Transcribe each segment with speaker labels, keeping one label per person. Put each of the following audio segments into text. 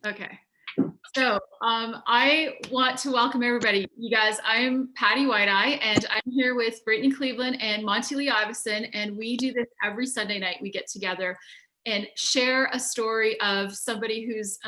Speaker 1: Okay. So I want to welcome everybody. You guys, I'm Patty White-Eye, and I'm here with Brittany Cleveland and Monty Lee Iveson, and we do this every Sunday night. We get together and share a story of somebody who's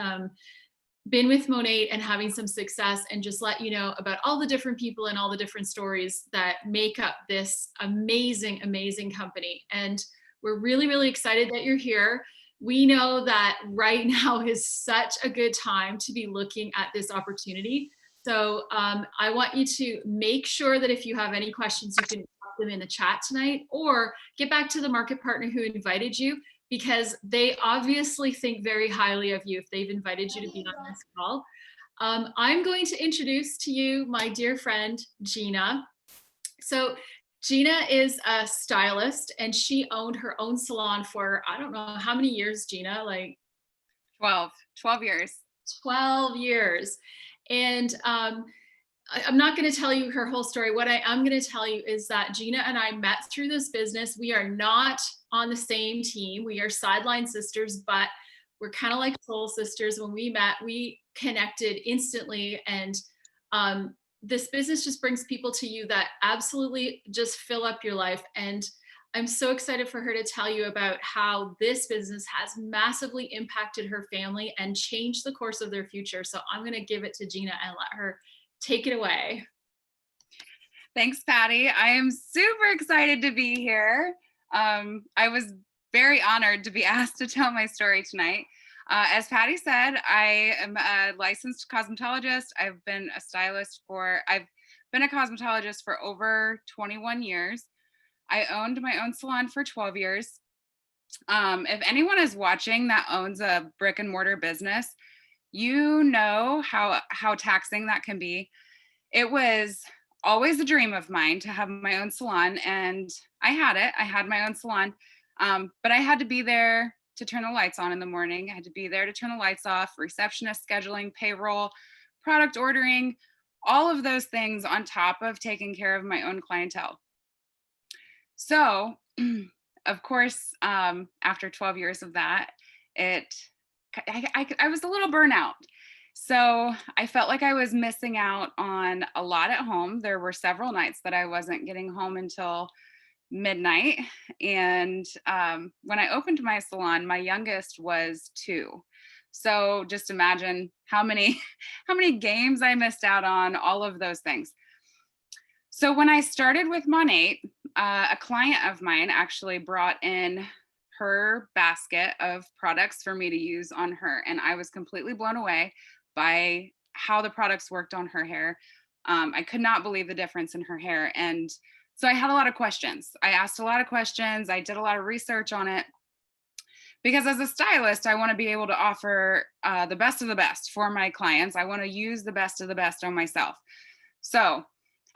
Speaker 1: been with Monat and having some success, and just let you know about all the different people and all the different stories that make up this amazing, amazing company. And we're really, really excited that you're here. We know that right now is such a good time to be looking at this opportunity. So I want you to make sure that if you have any questions, you can put them in the chat tonight, or get back to the market partner who invited you, because they obviously think very highly of you if they've invited you to be on this call. I'm going to introduce to you my dear friend, Gina. So Gina is a stylist, and she owned her own salon for, I don't know how many years, Gina, like
Speaker 2: 12 years.
Speaker 1: 12 years. And I'm not going to tell you her whole story. What I am going to tell you is that Gina and I met through this business. We are not on the same team. We are sideline sisters, but we're kind of like soul sisters. When we met, we connected instantly. And this business just brings people to you that absolutely just fill up your life. And I'm so excited for her to tell you about how this business has massively impacted her family and changed the course of their future. So I'm going to give it to Gina and let her take it away.
Speaker 2: Thanks, Patty. I am super excited to be here. I was very honored to be asked to tell my story tonight. As Patty said, I am a licensed cosmetologist. I've been a cosmetologist for over 21 years. I owned my own salon for 12 years. If anyone is watching that owns a brick and mortar business, you know how taxing that can be. It was always a dream of mine to have my own salon, and I had it. I had my own salon, but I had to be there to turn the lights on in the morning. I had to be there to turn the lights off, receptionist, scheduling, payroll, product ordering, all of those things on top of taking care of my own clientele. So, of course, after 12 years of that, I was a little burnout. So I felt like I was missing out on a lot at home. There were several nights that I wasn't getting home until midnight. And when I opened my salon, my youngest was 2. So just imagine how many games I missed out on, all of those things. So when I started with Monat, a client of mine actually brought in her basket of products for me to use on her. And I was completely blown away by how the products worked on her hair. I could not believe the difference in her hair. And so I had a lot of questions. I asked a lot of questions. I did a lot of research on it, because as a stylist, I want to be able to offer the best of the best for my clients. I want to use the best of the best on myself. So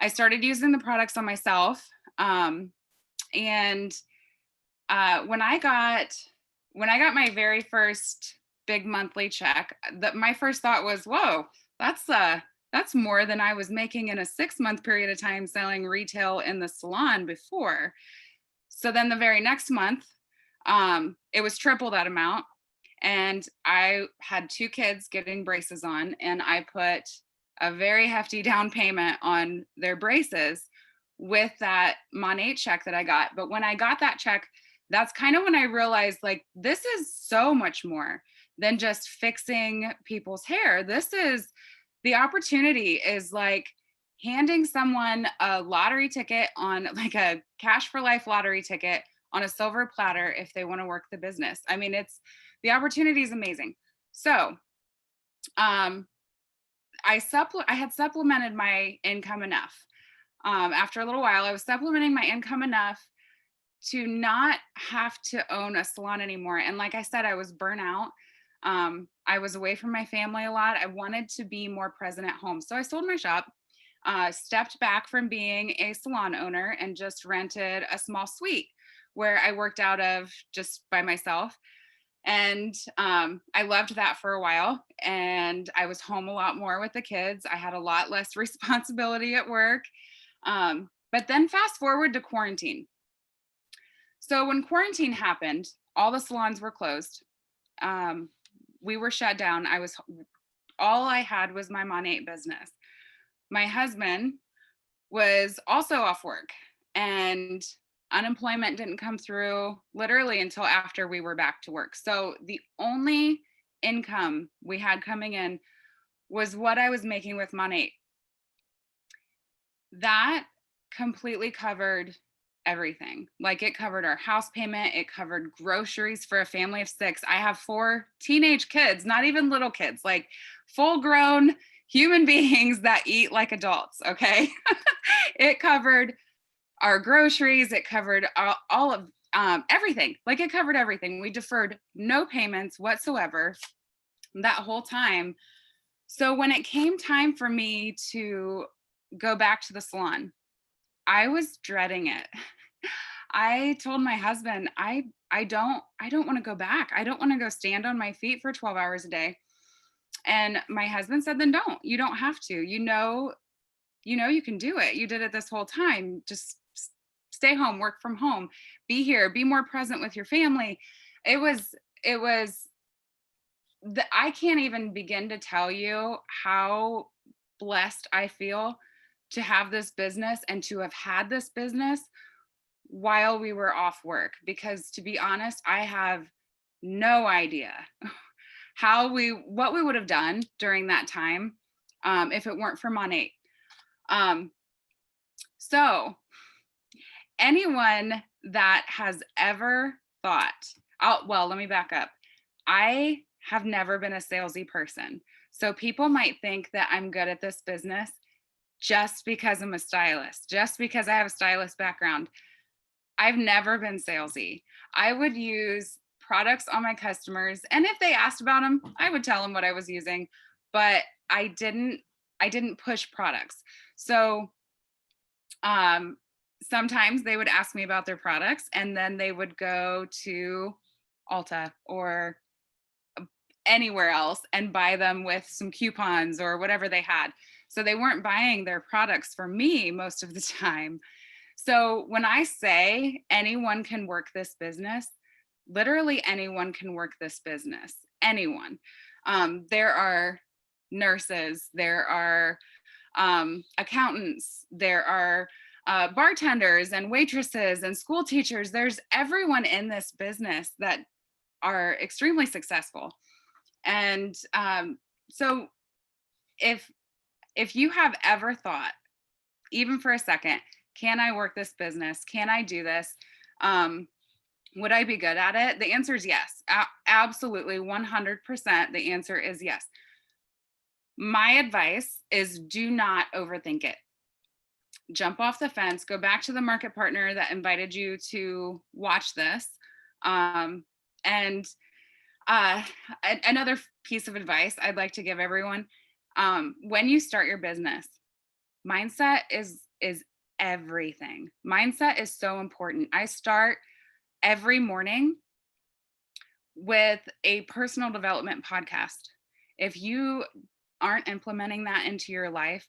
Speaker 2: I started using the products on myself. And when I got my very first big monthly check, my first thought was, whoa, that's more than I was making in a 6-month period of time selling retail in the salon before. So then the very next month, it was triple that amount. And I had 2 kids getting braces on, and I put a very hefty down payment on their braces with that Monat check that I got. But when I got that check, that's kind of when I realized, like, this is so much more than just fixing people's hair. The opportunity is like handing someone a lottery ticket, on like a cash for life lottery ticket on a silver platter if they want to work the business. I mean, the opportunity is amazing. So I had supplemented my income enough. After a little while, I was supplementing my income enough to not have to own a salon anymore. And like I said, I was burnt out. I was away from my family a lot. I wanted to be more present at home. So I sold my shop, stepped back from being a salon owner, and just rented a small suite where I worked out of just by myself. And I loved that for a while, and I was home a lot more with the kids. I had a lot less responsibility at work. But then fast forward to quarantine. So when quarantine happened, all the salons were closed. we were shut down. All I had was my Monate business. My husband was also off work, and unemployment didn't come through literally until after we were back to work. So the only income we had coming in was what I was making with Monate. That completely covered everything. Like, it covered our house payment, it covered groceries for a family of 6. I have 4 teenage kids, not even little kids, like full grown human beings that eat like adults, okay? It covered our groceries, it covered all of everything. Like, it covered everything. We deferred no payments whatsoever that whole time. So when it came time for me to go back to the salon, I was dreading it. I told my husband, I don't want to go back. I don't want to go stand on my feet for 12 hours a day. And my husband said, then don't. You don't have to. You know you can do it. You did it this whole time. Just stay home, work from home, be here, be more present with your family. It was I can't even begin to tell you how blessed I feel to have this business and to have had this business while we were off work. Because, to be honest, I have no idea what we would have done during that time if it weren't for Monate. So anyone that has ever thought, let me back up. I have never been a salesy person. So people might think that I'm good at this business just because I'm a stylist, just because I have a stylist background. I've never been salesy. I would use products on my customers, and if they asked about them, I would tell them what I was using, but I didn't push products. So sometimes they would ask me about their products, and then they would go to Ulta or anywhere else and buy them with some coupons or whatever they had. So they weren't buying their products for me most of the time. So when I say anyone can work this business, literally anyone can work this business. Anyone. There are nurses, there are accountants, there are bartenders and waitresses and school teachers. There's everyone in this business that are extremely successful. And so if you have ever thought, even for a second, can I work this business? Can I do this? Would I be good at it? The answer is yes. Absolutely, 100%. The answer is yes. My advice is, do not overthink it. Jump off the fence, go back to the market partner that invited you to watch this. Another piece of advice I'd like to give everyone, when you start your business, mindset is everything. Mindset is so important. I start every morning with a personal development podcast. If you aren't implementing that into your life,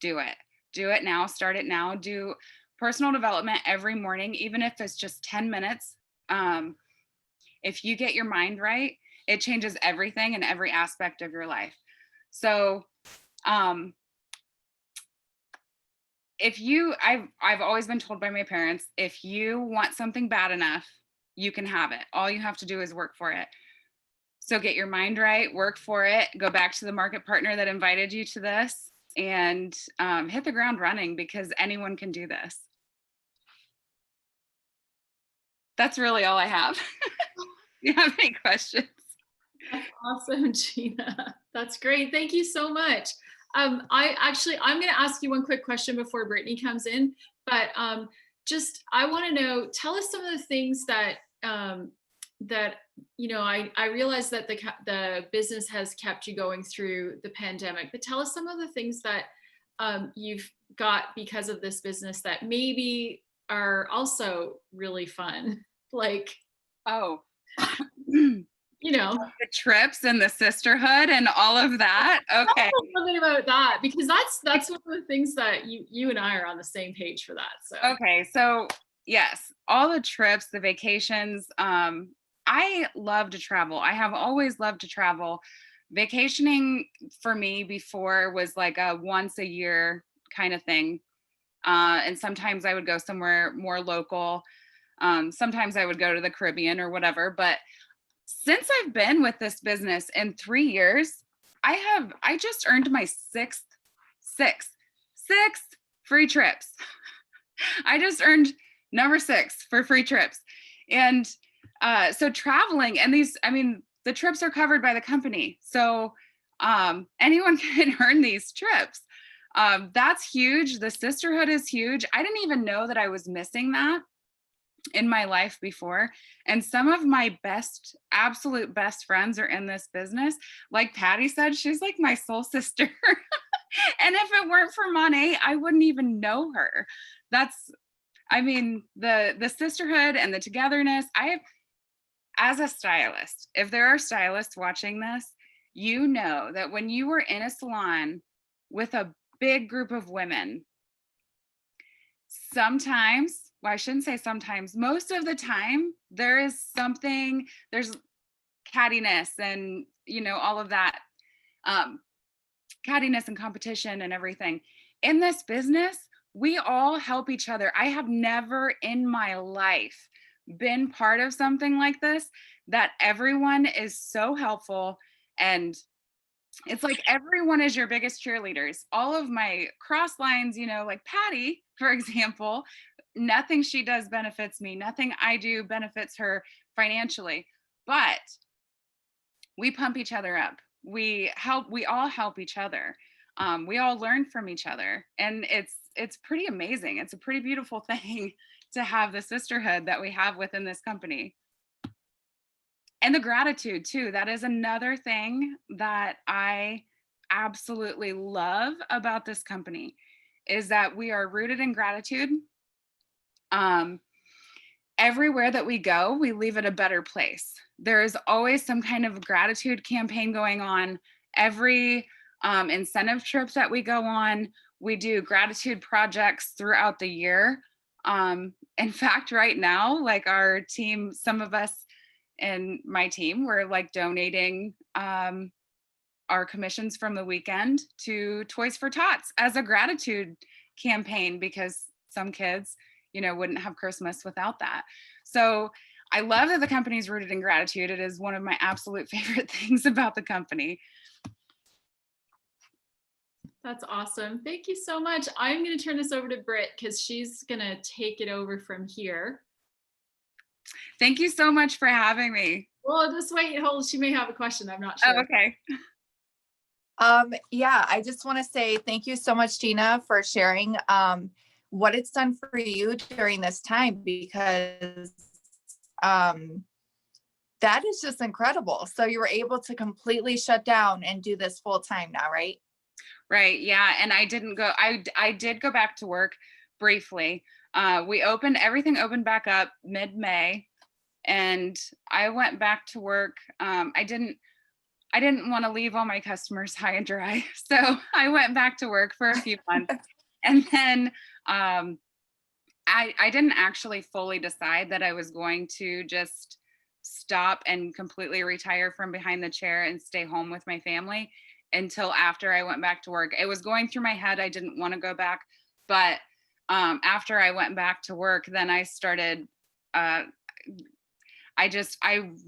Speaker 2: do it. Do it now. Start it now. Do personal development every morning, even if it's just 10 minutes. If you get your mind right, it changes everything in every aspect of your life. So I've always been told by my parents, if you want something bad enough, you can have it. All you have to do is work for it. So get your mind right, work for it, go back to the market partner that invited you to this, and hit the ground running, because anyone can do this. That's really all I have. You have any questions?
Speaker 1: That's awesome, Gina. That's great. Thank you so much. I'm going to ask you one quick question before Brittany comes in, but I want to know, tell us some of the things that I realize that the business has kept you going through the pandemic, but tell us some of the things that you've got because of this business that maybe are also really fun, like
Speaker 2: the trips and the sisterhood and all of that. Okay.
Speaker 1: Something about that, because that's one of the things that you and I are on the same page for that. So
Speaker 2: okay, so yes, all the trips, the vacations, I love to travel. I have always loved to travel. Vacationing for me before was like a once a year kind of thing. And sometimes I would go somewhere more local. Sometimes I would go to the Caribbean or whatever. But since I've been with this business in 3 years, I just earned my sixth free trips. I just earned number 6 for free trips. And so traveling, and these, I mean, the trips are covered by the company. So anyone can earn these trips. That's huge. The sisterhood is huge. I didn't even know that I was missing that in my life before. And some of my absolute best friends are in this business. Like Patty said, she's like my soul sister. And if it weren't for Monet, I wouldn't even know her. I mean, the sisterhood and the togetherness. As a stylist, if there are stylists watching this, you know that when you were in a salon with a big group of women, sometimes, well, I shouldn't say sometimes, most of the time, there's cattiness and, all of that, cattiness and competition and everything. In this business, we all help each other. I have never in my life been part of something like this, that everyone is so helpful, and it's like everyone is your biggest cheerleaders. All of my cross lines, like Patty, for example, nothing she does benefits me. Nothing I do benefits her financially, but we pump each other up. We all help each other. We all learn from each other, and it's pretty amazing. It's a pretty beautiful thing to have the sisterhood that we have within this company. And the gratitude too. That is another thing that I absolutely love about this company, is that we are rooted in gratitude. Everywhere that we go, we leave it a better place. There is always some kind of gratitude campaign going on. Every incentive trip that we go on, we do gratitude projects throughout the year. In fact, right now, like our team, some of us in my team, we're like donating our commissions from the weekend to Toys for Tots as a gratitude campaign, because some kids, wouldn't have Christmas without that. So I love that the company is rooted in gratitude. It is one of my absolute favorite things about the company.
Speaker 1: That's awesome. Thank you so much. I'm going to turn this over to Britt because she's going to take it over from here.
Speaker 2: Thank you so much for having me.
Speaker 1: Well, just wait, hold. She may have a question. I'm not sure.
Speaker 2: Oh, okay.
Speaker 3: Yeah, I just want to say thank you so much, Gina, for sharing what it's done for you during this time, because that is just incredible. So you were able to completely shut down and do this full time now, right?
Speaker 2: Right. Yeah. And I did go back to work briefly. Everything opened back up mid-May, and I went back to work. I didn't want to leave all my customers high and dry. So I went back to work for a few months. And then I didn't actually fully decide that I was going to just stop and completely retire from behind the chair and stay home with my family until after I went back to work. It was going through my head. I didn't want to go back. But after I went back to work, then I started, I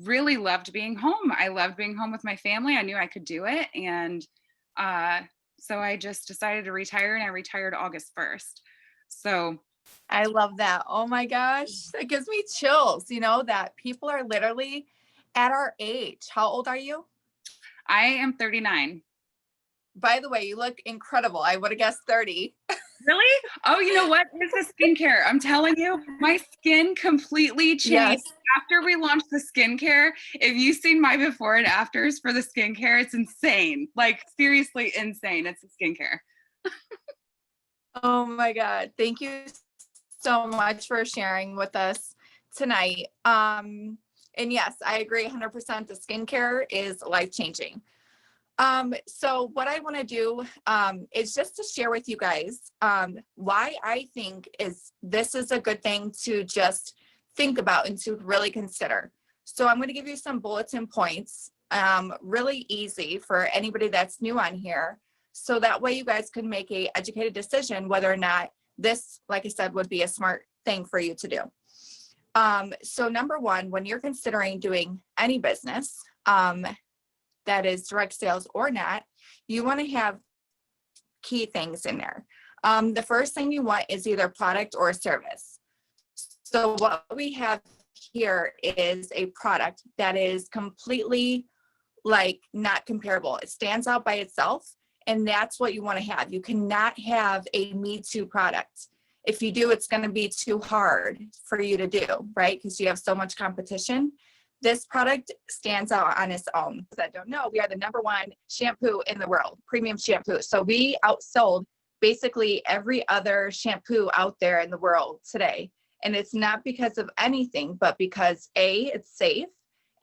Speaker 2: really loved being home. I loved being home with my family. I knew I could do it. And so I just decided to retire, and I retired August 1st. So
Speaker 3: I love that. Oh my gosh, that gives me chills, that people are literally at our age. How old are you?
Speaker 2: I am 39.
Speaker 3: By the way, you look incredible. I would have guessed 30.
Speaker 2: Really? Oh, you know what? It's the skincare. I'm telling you, my skin completely changed.
Speaker 3: Yes.
Speaker 2: After we launched the skincare. If you've seen my before and afters for the skincare, it's insane. Like seriously insane. It's the skincare.
Speaker 3: Oh my God. Thank you so much for sharing with us tonight. And yes, I agree 100%. The skincare is life-changing. So what I want to do is just to share with you guys why I think this is a good thing to just think about and to really consider. So I'm going to give you some bulletin points, really easy for anybody that's new on here. So that way you guys can make a educated decision whether or not this, like I said, would be a smart thing for you to do. So number one, when you're considering doing any business that is direct sales or not, you want to have key things in there. The first thing you want is either product or service. So what we have here is a product that is completely like not comparable. It stands out by itself, and that's what you want to have. You cannot have a Me Too product. If you do, it's going to be too hard for you to do, right? Because you have so much competition. This product stands out on its own. If I don't know, we are the #1 shampoo in the world, premium shampoo. So we outsold basically every other shampoo out there in the world today. And it's not because of anything, but because A, it's safe,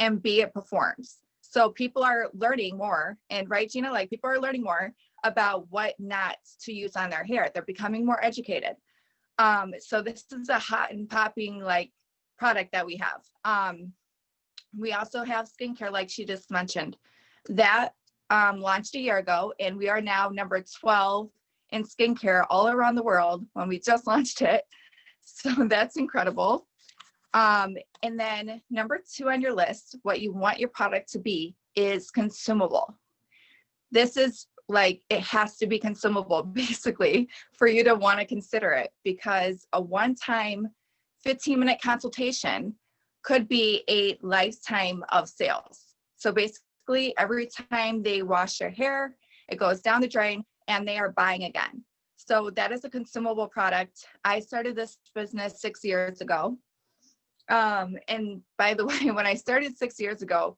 Speaker 3: and B, it performs. So people are learning more, and right, Gina, like people are learning more about what not to use on their hair. They're becoming more educated. So this is a hot and popping like product that we have. We also have skincare, like she just mentioned, that launched a year ago, and we are now number 12 in skincare all around the world when we just launched it. So that's incredible. And then number 2 on your list, what you want your product to be is consumable. This is like, it has to be consumable basically for you to want to consider it, because a one-time 15-minute consultation could be a lifetime of sales. So basically every time they wash their hair, it goes down the drain and they are buying again. So that is a consumable product. I started this business 6 years ago. And by the way, when I started 6 years ago,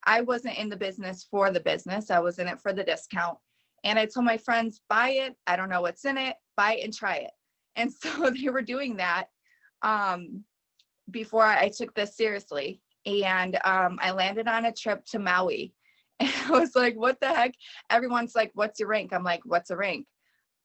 Speaker 3: I wasn't in the business for the business. I was in it for the discount. And I told my friends, buy it. I don't know what's in it. Buy it and try it. And so they were doing that before I took this seriously. And I landed on a trip to Maui. And I was like, what the heck? Everyone's like, what's your rank? I'm like, what's a rank?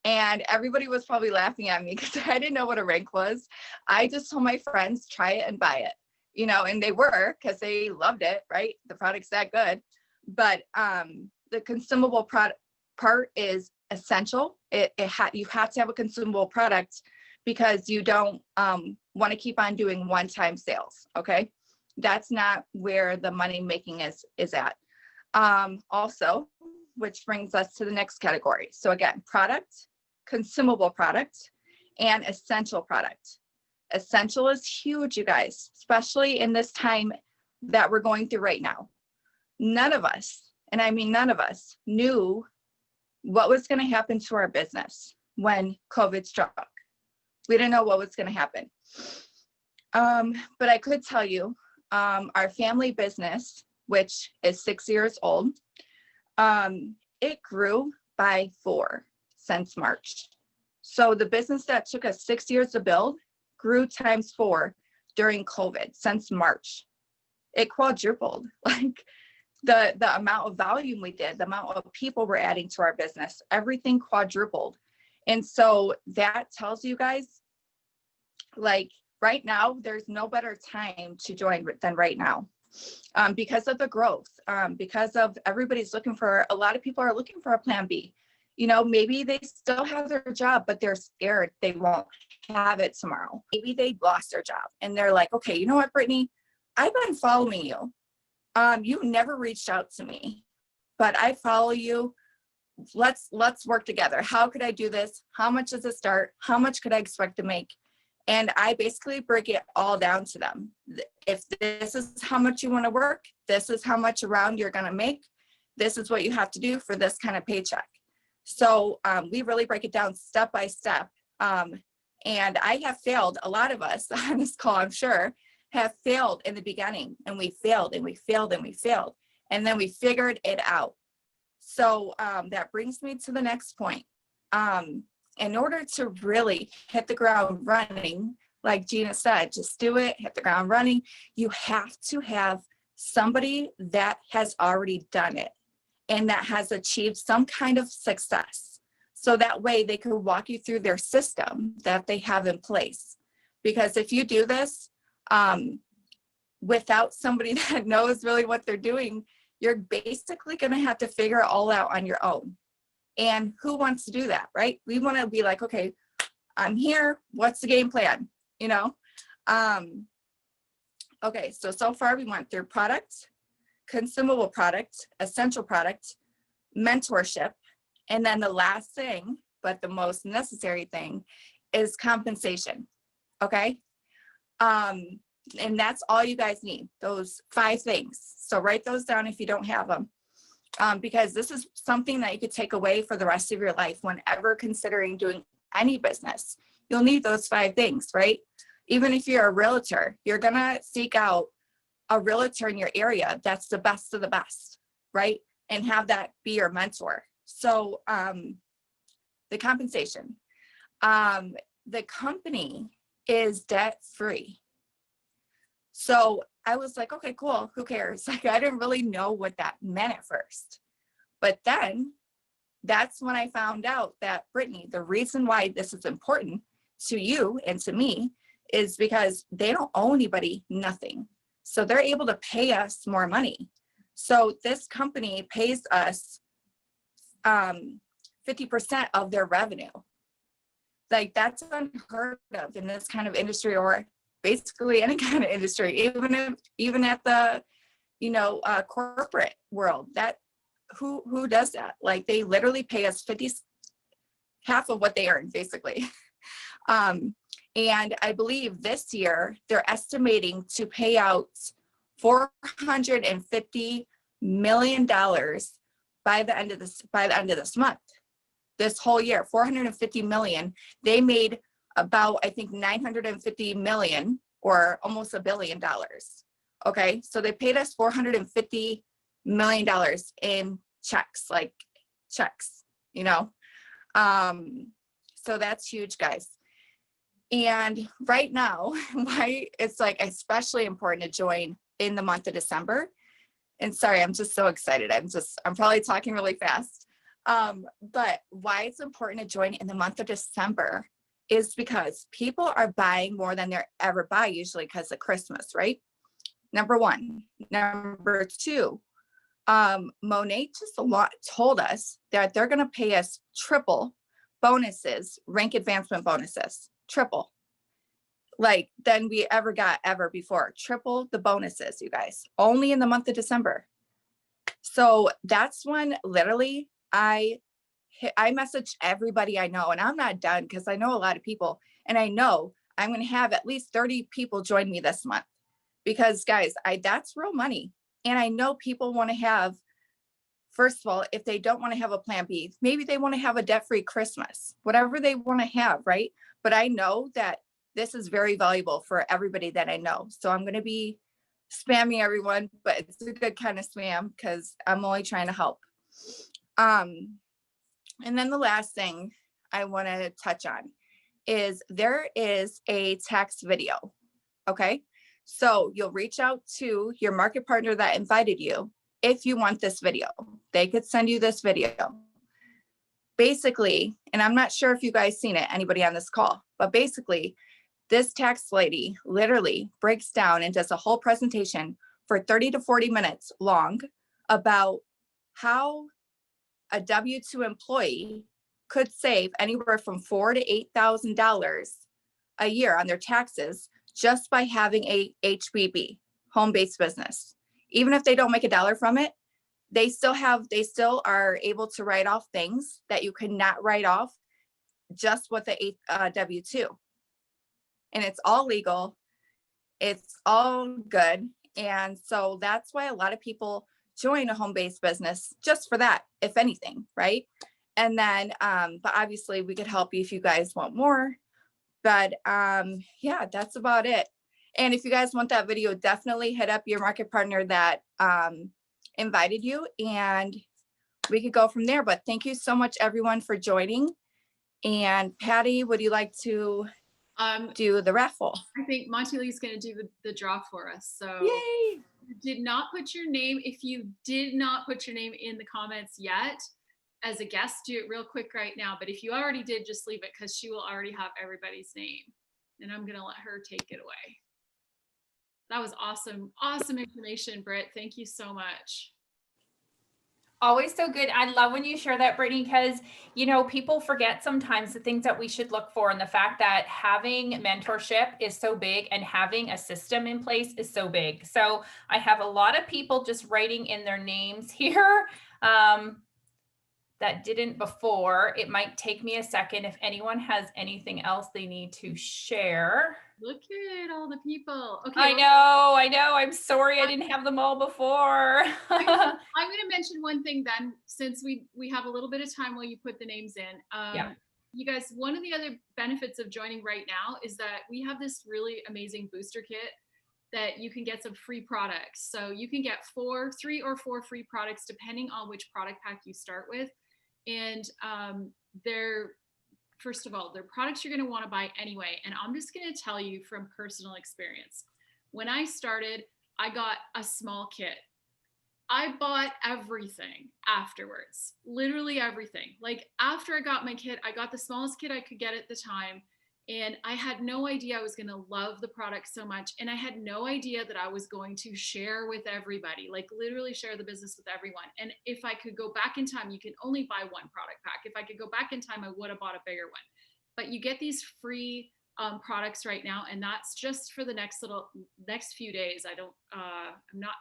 Speaker 3: And everybody was probably laughing at me because I didn't know what a rank was. I just told my friends, try it and buy it, you know, and they were, because they loved it, right? The product's that good. But the consumable product part is essential. You have to have a consumable product because you don't want to keep on doing one-time sales, okay? That's not where the money making is at. Also, which brings us to the next category. So again, product, consumable product, and essential product. Essential is huge, you guys, especially in this time that we're going through right now. None of us, and I mean none of us, knew what was going to happen to our business when COVID struck. We didn't know what was going to happen. But I could tell you, our family business, which is 6 years old, it grew by 4 since March. So the business that took us 6 years to build grew times 4 during COVID since March. It quadrupled. Like the amount of volume we did, the amount of people we're adding to our business, everything quadrupled. And so that tells you guys, like right now, there's no better time to join than right now. Because of the growth, because of everybody's looking for, a lot of people are looking for a plan B. You know, maybe they still have their job, but they're scared they won't have it tomorrow. Maybe they lost their job and they're like, okay, you know what, Brittany, I've been following you. You never reached out to me, but I follow you. Let's work together. How could I do this? How much does it start? How much could I expect to make? And I basically break it all down to them. If this is how much you want to work, this is how much around you're going to make. This is what you have to do for this kind of paycheck. So we really break it down step by step. And I have failed. A lot of us on this call, I'm sure, have failed in the beginning, and we failed and we failed and we failed. And then we figured it out. So that brings me to the next point. In order to really hit the ground running, like Gina said, just do it, hit the ground running. You have to have somebody that has already done it and that has achieved some kind of success. So that way they can walk you through their system that they have in place. Because if you do this, without somebody that knows really what they're doing, you're basically going to have to figure it all out on your own. And who wants to do that, right? We want to be like, okay, I'm here. What's the game plan? You know? Okay, so far we went through product, consumable product, essential product, mentorship, and then the last thing, but the most necessary thing, is compensation. Okay? And that's all you guys need, those 5 things. So write those down if you don't have them, because this is something that you could take away for the rest of your life whenever considering doing any business. You'll need those 5 things, right? Even if you're a realtor, you're gonna seek out a realtor in your area that's the best of the best, right? And have that be your mentor. So the compensation, the company is debt free. So I was like, okay, cool, who cares? Like, I didn't really know what that meant at first. But then that's when I found out that, Brittany, the reason why this is important to you and to me is because they don't owe anybody nothing. So they're able to pay us more money. So this company pays us 50% of their revenue. Like, that's unheard of in this kind of industry, or basically any kind of industry, even at the, corporate world. That who does that? Like, they literally pay us half of what they earn, basically. And I believe this year they're estimating to pay out $450 million by the end of this month. This whole year, 450 million. They made about, I think, 950 million, or almost $1 billion. Okay, so they paid us $450 million in checks. So that's huge, guys. And right now, why it's like especially important to join in the month of December. And sorry, I'm just so excited. I'm probably talking really fast. But why it's important to join in the month of December is because people are buying more than they're ever buy, usually because of Christmas, right? Number 1. Number 2, Monet just told us that they're going to pay us triple bonuses, rank advancement bonuses, triple, like, than we ever got before. Triple the bonuses, you guys, only in the month of December. So that's when literally I messaged everybody I know, and I'm not done because I know a lot of people, and I know I'm going to have at least 30 people join me this month, because guys, that's real money. And I know people want to have, first of all, if they don't want to have a plan B, maybe they want to have a debt-free Christmas, whatever they want to have, right? But I know that this is very valuable for everybody that I know. So I'm going to be spamming everyone, but it's a good kind of spam because I'm only trying to help. And then the last thing I want to touch on is there is a tax video. Okay. So you'll reach out to your market partner that invited you if you want this video. They could send you this video. Basically, and I'm not sure if you guys seen it, anybody on this call, but basically, this tax lady literally breaks down and does a whole presentation for 30 to 40 minutes long about how a W-2 employee could save anywhere from $4,000 to $8,000 a year on their taxes just by having a HBB, home-based business. Even if they don't make $1 from it, they still are able to write off things that you could not write off just with a W-2. And it's all legal. It's all good. And so that's why a lot of people join a home-based business just for that, if anything, right? And then, but obviously we could help you if you guys want more. But yeah, that's about it. And if you guys want that video, definitely hit up your market partner that invited you, and we could go from there. But thank you so much, everyone, for joining. And Patty, would you like to do the raffle?
Speaker 1: I think Monty Lee's going to do the draw for us. So
Speaker 3: Yay!
Speaker 1: you did not put your name. If you did not put your name in the comments yet, as a guest, do it real quick right now. But if you already did, just leave it, because she will already have everybody's name. And I'm going to let her take it away. That was awesome. Awesome information, Britt. Thank you so much.
Speaker 4: Always so good. I love when you share that, Brittany, because, you know, people forget sometimes the things that we should look for, and the fact that having mentorship is so big and having a system in place is so big. So I have a lot of people just writing in their names here that didn't before. It might take me a second if anyone has anything else they need to share.
Speaker 1: Look at all the people. Okay.
Speaker 4: I know. I'm sorry I didn't have them all before.
Speaker 1: I'm going to mention one thing then, since we have a little bit of time while you put the names in.
Speaker 4: Yeah.
Speaker 1: You guys, one of the other benefits of joining right now is that we have this really amazing booster kit that you can get some free products. So you can get 3 or 4 free products depending on which product pack you start with. And first of all, they're products you're going to want to buy anyway. And I'm just going to tell you from personal experience. When I started, I got a small kit. I bought everything afterwards, literally everything. Like after I got my kit, I got the smallest kit I could get at the time. And I had no idea I was going to love the product so much. And I had no idea that I was going to share with everybody, like literally share the business with everyone. And if I could go back in time, you can only buy one product pack. If I could go back in time, I would have bought a bigger one. But you get these free products right now. And that's just for the next few days. I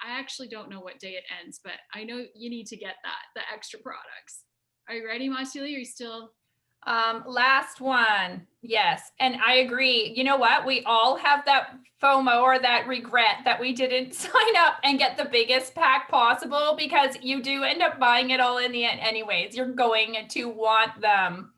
Speaker 1: actually don't know what day it ends, but I know you need to get the extra products. Are you ready, Monty? Are you still?
Speaker 4: Last one. Yes. And I agree. You know what? We all have that FOMO or that regret that we didn't sign up and get the biggest pack possible, because you do end up buying it all in the end anyways. You're going to want them.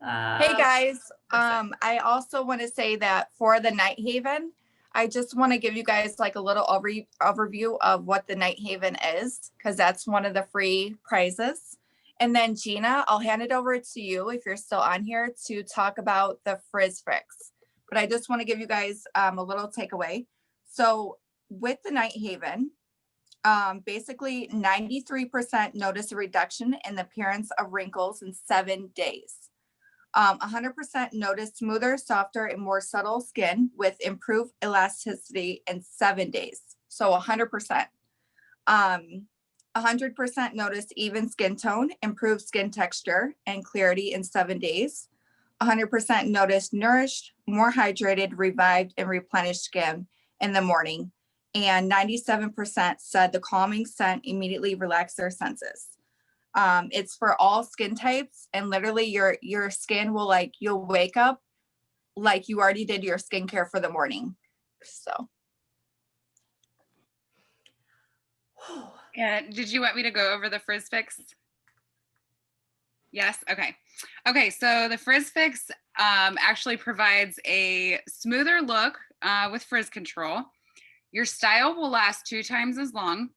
Speaker 3: Hey guys, I also want to say that for the Night Haven, I just want to give you guys like a little overview of what the Night Haven is, because that's one of the free prizes. And then Gina, I'll hand it over to you if you're still on here to talk about the Frizz Fix. But I just want to give you guys a little takeaway. So with the Night Haven, basically 93% notice a reduction in the appearance of wrinkles in 7 days. 100% notice smoother, softer, and more subtle skin with improved elasticity in 7 days. So 100%. 100% notice even skin tone, improved skin texture and clarity in 7 days. 100% notice nourished, more hydrated, revived, and replenished skin in the morning. And 97% said the calming scent immediately relaxed their senses. It's for all skin types, and literally your skin will you'll wake up like you already did your skincare for the morning. So.
Speaker 2: Yeah, did you want me to go over the Frizz Fix? Yes, okay. Okay, so the Frizz Fix actually provides a smoother look with frizz control. Your style will last 2 times as long.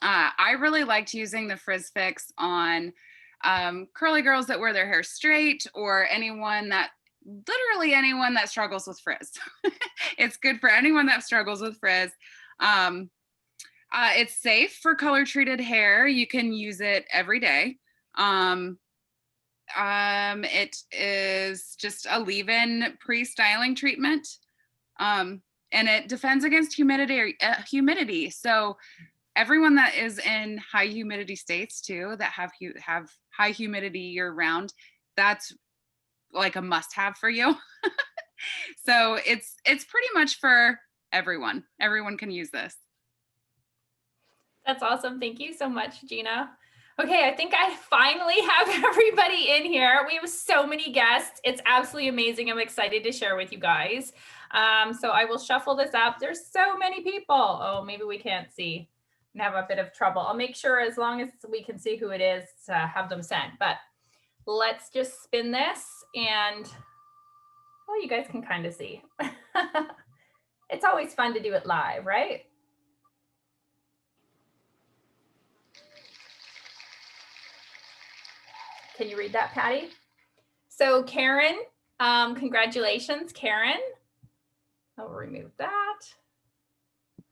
Speaker 2: I really liked using the Frizz Fix on curly girls that wear their hair straight, or literally anyone that struggles with frizz. It's good for anyone that struggles with frizz. It's safe for color treated hair. You can use it every day. It is just a leave-in pre-styling treatment. And it defends against humidity. So everyone that is in high humidity states too, that have high humidity year round, that's like a must have for you. So it's pretty much for everyone. Everyone can use this.
Speaker 4: That's awesome. Thank you so much, Gina. Okay, I think I finally have everybody in here. We have so many guests. It's absolutely amazing. I'm excited to share with you guys. So I will shuffle this up. There's so many people. Oh, maybe we can't see and have a bit of trouble. I'll make sure as long as we can see who it is to have them sent. But let's just spin this and, well, you guys can kind of see. It's always fun to do it live, right? Can you read that, Patty? So Karen, congratulations, Karen. I'll remove that.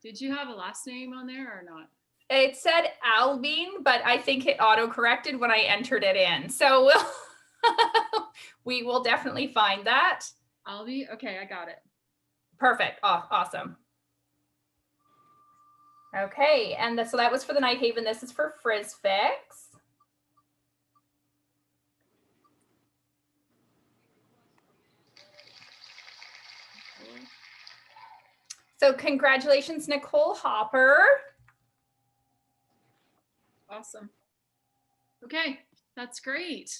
Speaker 1: Did you have a last name on there or not?
Speaker 4: It said Albine, but I think it auto-corrected when I entered it in. So we will definitely find that.
Speaker 1: Albie? Okay, I got it.
Speaker 4: Perfect. Awesome. Okay, and so that was for the Night Haven. This is for Frizz Fix. So congratulations, Nicole Hopper.
Speaker 1: Awesome. Okay, that's great.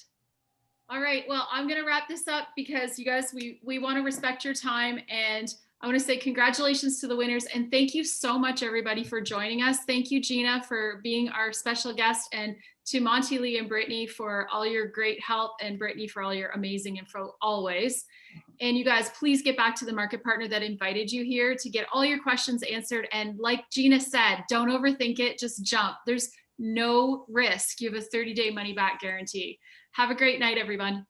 Speaker 1: All right, well, I'm gonna wrap this up because you guys, we want to respect your time, and I want to say congratulations to the winners, and thank you so much, everybody, for joining us. Thank you, Gina, for being our special guest, and to Monty, Lee, and Brittany for all your great help, and Brittany for all your amazing info always. And you guys, please get back to the market partner that invited you here to get all your questions answered. And like Gina said, don't overthink it, just jump. There's no risk. You have a 30-day money back guarantee. Have a great night, everyone.